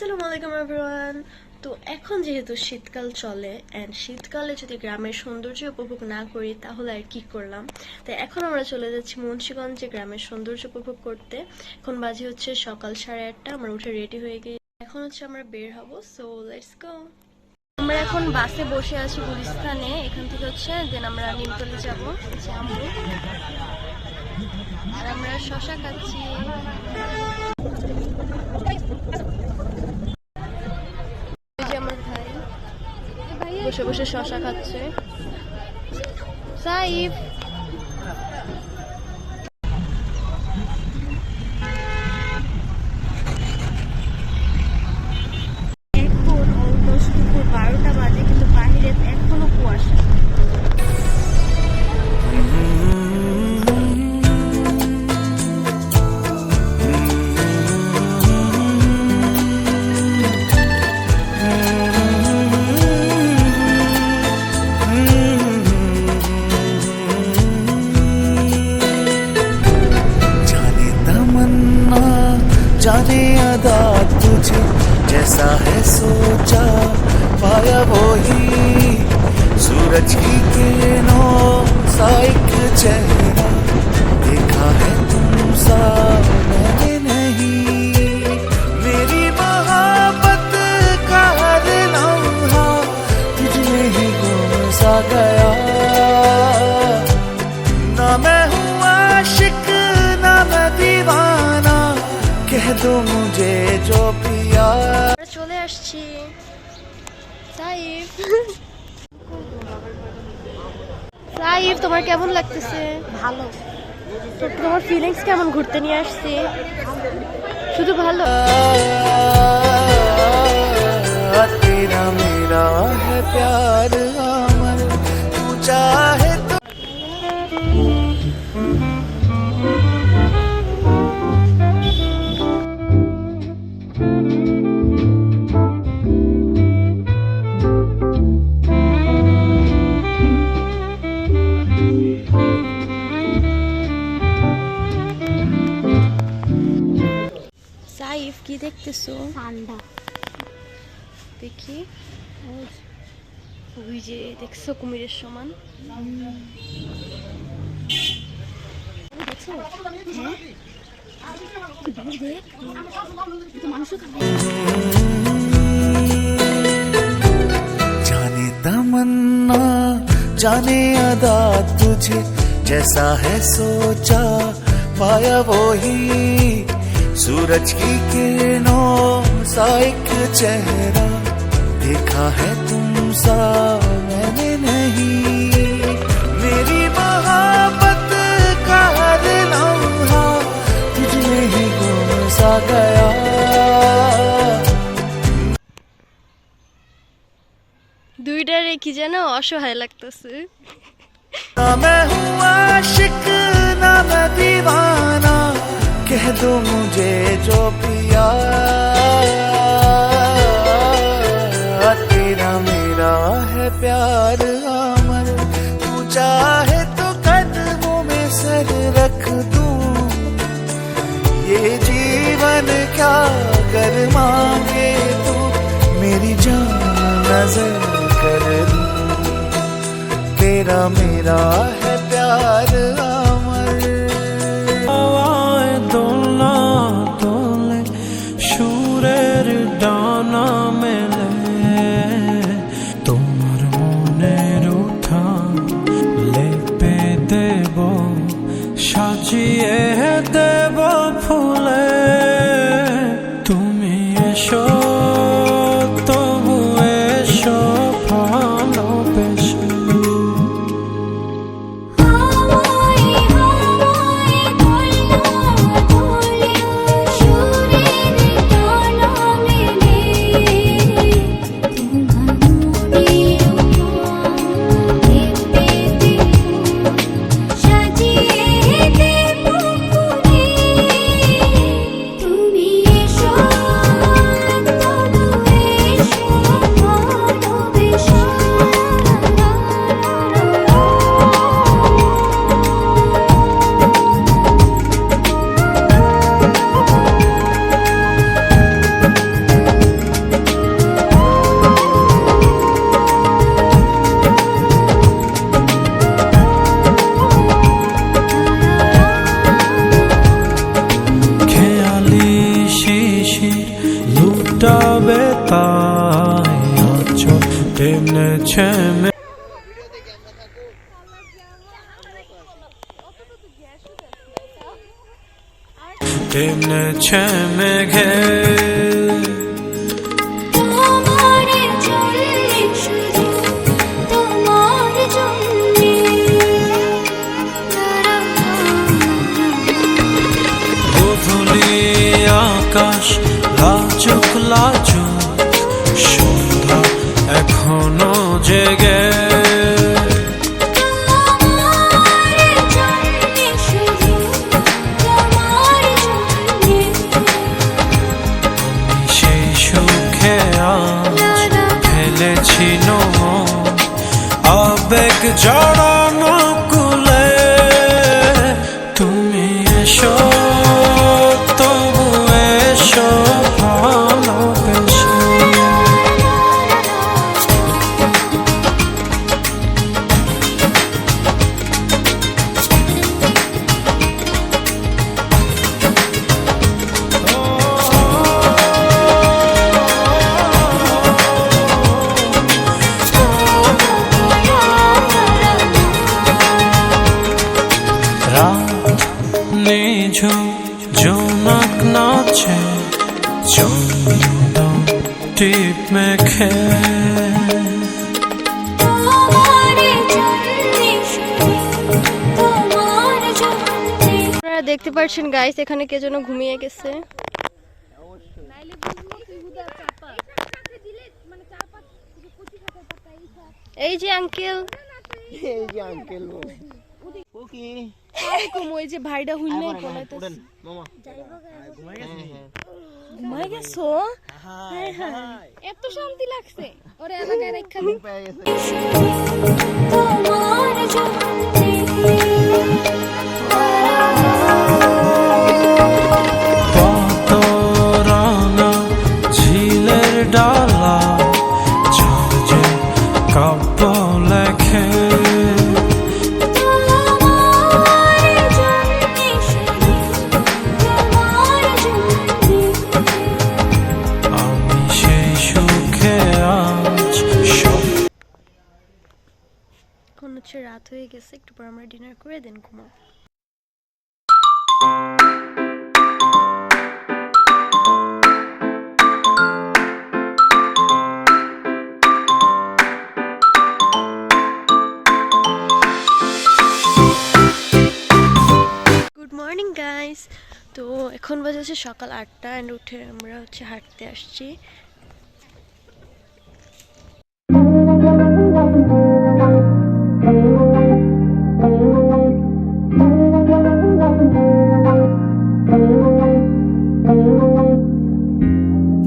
আসসালামু আলাইকুম এভরিওয়ান। তো এখন যেহেতু শীতকাল চলে এন্ড শীতকালে যদি গ্রামের সৌন্দর্য উপভোগ না করি তাহলে আর কি করলাম। তাই এখন আমরা চলে যাচ্ছি মুন্সিগঞ্জে গ্রামের সৌন্দর্য উপভোগ করতে। এখন বাজে হচ্ছে সকাল 8:30। আমরা উঠে রেডি হয়ে গিয়ে এখন হচ্ছে আমরা বের হব। So let's go. আমরা এখন বাসে বসে আছি গুলিস্তানে। এখান থেকে হচ্ছে দেন আমরা নিমতলে যাব। আর আমরা শশা খাচ্ছি। বসে বসে শশা খাচ্ছে সাইফ। এখন অলমোস্ট দুপুর 12টা বাজে, কিন্তু বাইরে এখনো কুয়াশা। जाने अदा तुझे जैसा है सोचा पाया वो ही सूरज की किरणों सा एक चेहरा देखा है तुम सा मैंने नहीं मेरी मोहब्बत का हर लम्हा तुझमें ही गुम सा गया ना मैं हूँ आशिक ना मैं दीवाना कह दो मुझे जो पिया। চলে আসছি সাইফ। সাইফ, তোমার কেমন লাগতেছে? ভালো। তোমার ফিলিংস কেমন? ঘুরতে নিয়ে আসছি শুধু ভালো। तेरा मेरा है प्यार अमर तू चाहे तो সাইফ, কি দেখতেছো? ঠান্ডা দেখি। ওই যে দেখছো কুমিরের সমান। দেখছো? হ্যাঁ দেখ মানুষও খাবে। जाने तमन्ना जाने अदा तुझे जैसा है सोचा पाया वो ही सूरज की किरणों सा एक चेहरा देखा है तुम सा मैंने नहीं मेरी मोहब्बत का हर लम्हा तुझमें ही गुम सा गया। দুইটারে কি যেন অসহায় লাগতেছে। ना मैं हूँ आशिक ना मैं दीवाना कह दो मुझे जो पिया तेरा मेरा है प्यार अमर तू चाहे तो कदमों में सर रख दूं ये जीवन क्या कर मांगे तू मेरी जान नजर कर दूं तेरा मेरा है प्यार अमर। দোলনা দোলে সুরের ডানা মেলে তোমার মনের উঠান লেপে দেব সাজিয়ে দেব ফুলে তুমি এসো তবু এসো ভালোবেসে। তুমি মিটাবে তাই আছো টেনেছে টেনেছে মেঘে তোমার জন্যে শুধু তোমার জন্যে গধূলি আকাশ লাজুক লাজুক সন্ধ্যা এখনো জেগে তোমার জন্যে শুধু তোমার জন্যে সেই সুখে আজ ফেলেছি আবেগ জড়ানো কুলে তুমি এসো তবু এসো ভালোবেসে রাত নিঝুম জোনাক নাচে চন্দন টিপ মেখে তোমার জন্যে শুধু তোমার জন্যে আপনারা দেখতে পাচ্ছেন গাইস, এখানে কে যেন ঘুমিয়ে গেছে। এই যে আঙ্কেল, ওই যে ভাইটা হুইলে ঘুমাই গেছো। এত শান্তি লাগছে ওরে এলাকায় রেখা দিই। তোমার জন্যে পাতরাঙা ঝিলের ডালা ঝাঁঝে কাব্য লেখে তোমার জন্যে শুধু তোমার জন্যে আমি সেই সুখে আজ এখন হচ্ছে রাত হয়ে গেছে, একটু পর আমরা ডিনার করে দেন ঘুমাবো। গুড মর্নিং গাইস, তো এখন বাজে হচ্ছে সকাল 8টা অ্যান্ড উঠে আমরা হচ্ছে হাঁটতে আসছি।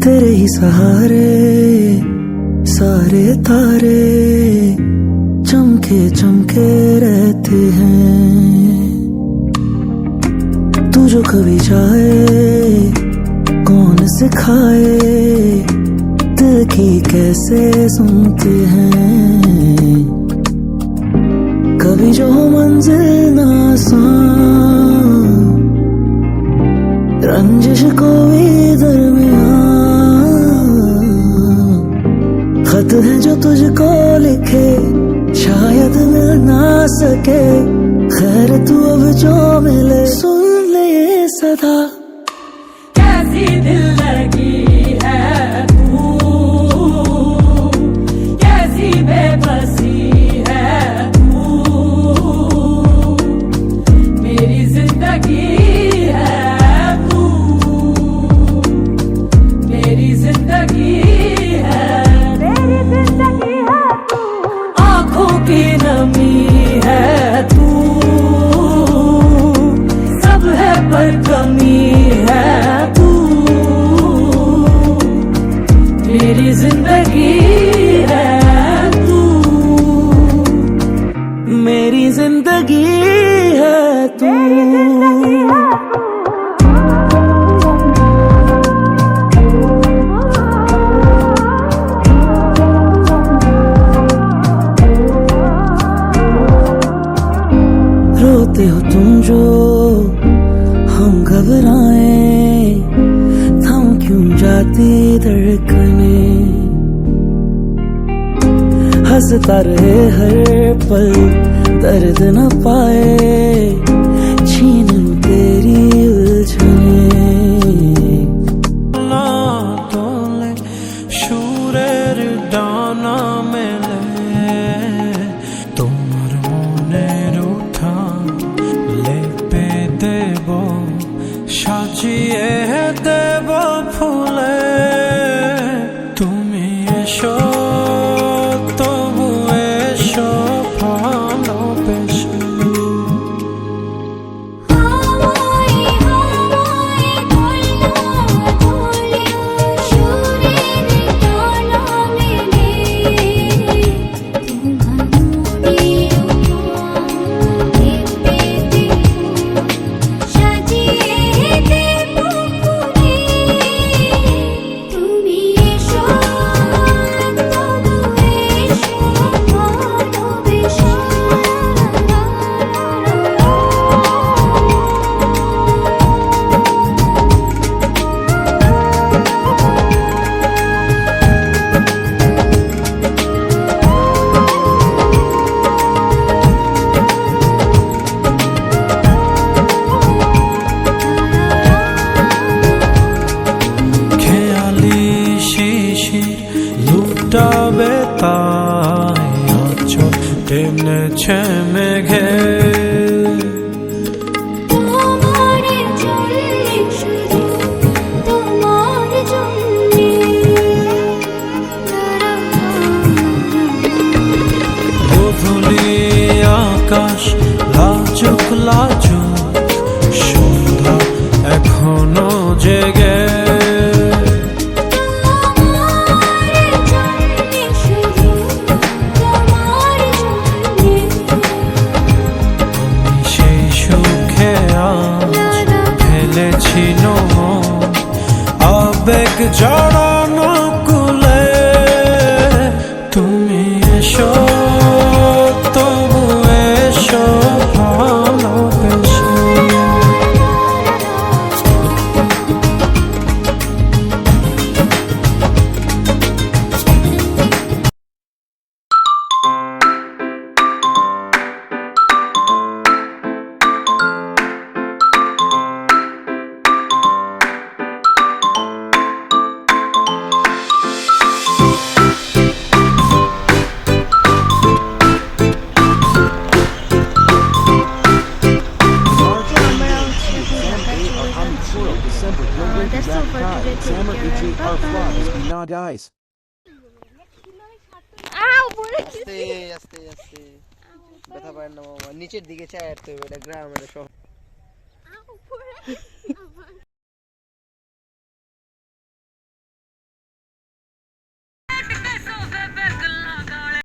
तेरे ही सहारे सारे तारे चमके चमके रहते हैं। तू जो कभी जाए कौन सिखाए दिल की कैसे सुनते हैं। कभी जो मंजिल ना आसान रंजिश कोई दरमियान खत है जो तुझको लिखे शायद मिल ना सके खैर तू अब जो मिले सुन ले ये सदा कैसी दिल लगी है तू कैसी बेबसी है तू मेरी जिंदगी है तू मेरी जिंदगी है तू आँखों की नमी है तू सब है पर कमी है तू मेरी जिंदगी है तू मेरी जिंदगी है तू। रोते हो तुम जो हम घबराए थम क्यों जाते गाती धड़कने हंसता रहे हर पल दर्द न पाए छीन तेरी उलझने না তোলে সুরের ডানা মেলে তোমার মনের উঠান লেপে দেব সাজিয়ে দেব ফুলে তুমি এসো তবু এসো ভালোবেসে হাওয়ায় হাওয়ায় দোলা দোলা সুরের ডানা মেলে তোমার মনের উঠান লেপে দেব সাজিয়ে দেব ফুলে তুমি এসো তবু এসো ভালোবেসে খেয়ালি শিশির লুটাবে তাই আঁচল টেনেছে মেঘে তোমার জন্যে শুধু তোমার জন্যে গোধূলি আকাশ লাজুক লাজুক সন্ধ্যা এখনো জেগে তোমার জন্যে শুধু তোমার জন্যে আমি সেই সুখে আজ ফেলেছি মন আবেগ জড়ানো কুলে তুমি এসো তবু এসো ভালোবেসে That's all for today. Take care. Bye-bye. Guys. আস্তে আস্তে আস্তে ব্যথা পায় না মামা নিচের দিকে চায় তো এটা গ্রামের শহর